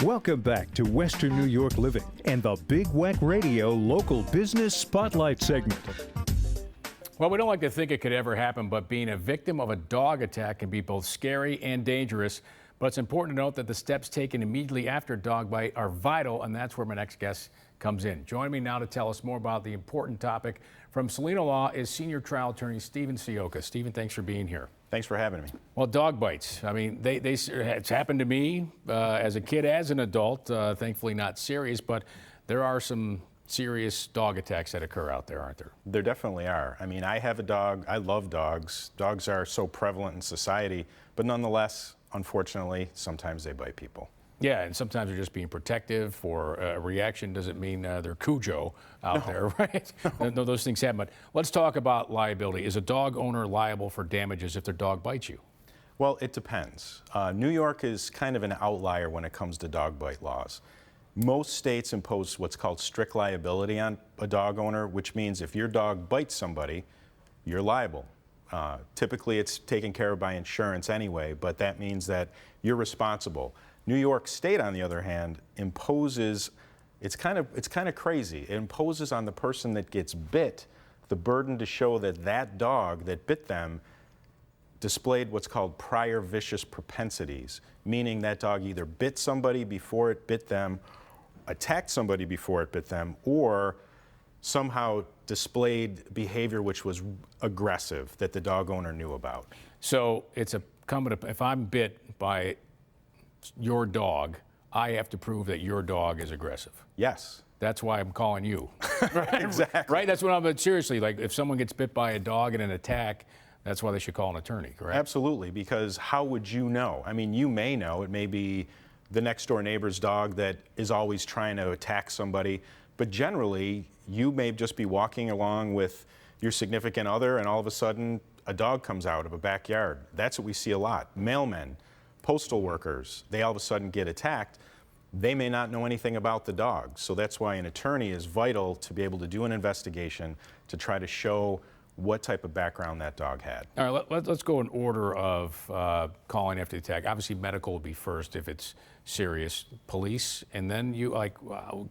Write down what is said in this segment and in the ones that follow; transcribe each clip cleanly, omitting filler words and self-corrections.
Welcome back to Western New York Living and the Big Weck Radio Local Business Spotlight segment. Well, we don't like to think it could ever happen, but being a victim of a dog attack can be both scary and dangerous. But it's important to note that the steps taken immediately after a dog bite are vital, and that's where my next guest comes in. Joining me now to tell us more about the important topic from Cellino Law is senior trial attorney Stephen Ciocca. Stephen, thanks for being here. Thanks for having me. Well, dog bites. I mean, it's happened to me as a kid, as an adult. Thankfully, not serious, but there are some serious dog attacks that occur out there, aren't there? There definitely are. I mean, I have a dog. I love dogs. Dogs are so prevalent in society, but nonetheless, unfortunately, sometimes they bite people. Yeah, and sometimes they're just being protective for a reaction. Doesn't mean they're Cujo out there, right? No, those things happen. But let's talk about liability. Is a dog owner liable for damages if their dog bites you? Well, it depends. New York is kind of an outlier when it comes to dog bite laws. Most states impose what's called strict liability on a dog owner, which means if your dog bites somebody, you're liable. Typically, it's taken care of by insurance anyway, but that means that you're responsible. New York State, on the other hand, imposes, it's kind of crazy. It imposes on the person that gets bit the burden to show that that dog that bit them displayed what's called prior vicious propensities, meaning that dog either bit somebody before it bit them, attacked somebody before it bit them, or somehow displayed behavior which was aggressive that the dog owner knew about. So it's incumbent, if I'm bit by your dog, I have to prove that your dog is aggressive. Yes. That's why I'm calling you. Right? Exactly. Right? That's what I'm, but seriously, like if someone gets bit by a dog in an attack, that's why they should call an attorney, correct? Absolutely, because how would you know? I mean, you may know. It may be the next door neighbor's dog that is always trying to attack somebody, but generally, you may just be walking along with your significant other and all of a sudden a dog comes out of a backyard. That's what we see a lot. Mailmen, postal workers, they all of a sudden get attacked. They may not know anything about the dog. So that's why an attorney is vital to be able to do an investigation to try to show what type of background that dog had. All right, let's go in order of calling after the attack. Obviously, medical would be first if it's serious. Police, and then you,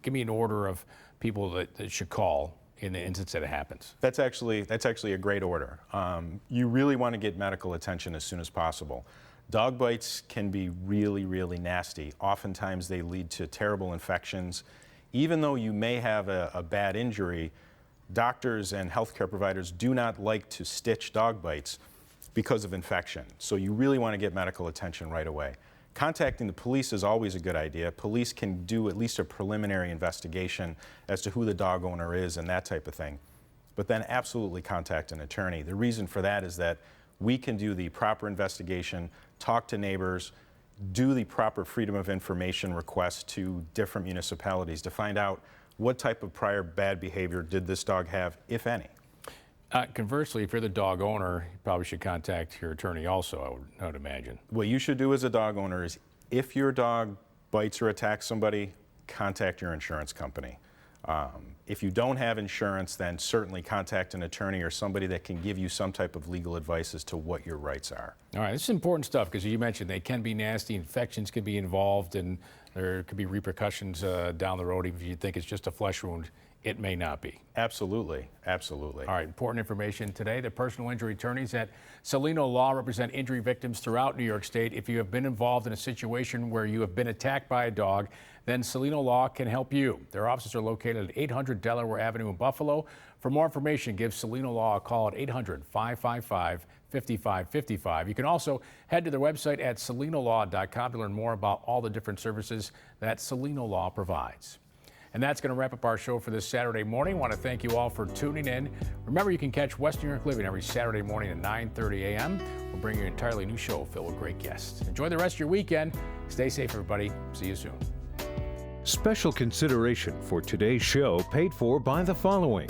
give me an order of people that should call in the instance that it happens. That's actually a great order. You really want to get medical attention as soon as possible. Dog bites can be really, really nasty. Oftentimes they lead to terrible infections. Even though you may have a bad injury, doctors and healthcare providers do not like to stitch dog bites because of infection. So you really want to get medical attention right away. Contacting the police is always a good idea. Police can do at least a preliminary investigation as to who the dog owner is and that type of thing. But then absolutely contact an attorney. The reason for that is that we can do the proper investigation, talk to neighbors, do the proper freedom of information requests to different municipalities to find out what type of prior bad behavior did this dog have, if any. Conversely, if you're the dog owner, you probably should contact your attorney also, I would imagine. What you should do as a dog owner is if your dog bites or attacks somebody, contact your insurance company. If you don't have insurance, then certainly contact an attorney or somebody that can give you some type of legal advice as to what your rights are. All right, this is important stuff because you mentioned they can be nasty, infections can be involved, and there could be repercussions down the road. Even if you think it's just a flesh wound, it may not be. Absolutely, absolutely. All right, important information today. The personal injury attorneys at Cellino Law represent injury victims throughout New York State. If you have been involved in a situation where you have been attacked by a dog, then Cellino Law can help you. Their offices are located at 800 Delaware Avenue in Buffalo. For more information, give Cellino Law a call at 800-555-5555. You can also head to their website at cellinolaw.com to learn more about all the different services that Cellino Law provides. And that's going to wrap up our show for this Saturday morning. I want to thank you all for tuning in. Remember, you can catch Western New York Living every Saturday morning at 9:30 a.m. We'll bring you an entirely new show filled with great guests. Enjoy the rest of your weekend. Stay safe, everybody. See you soon. Special consideration for today's show paid for by the following: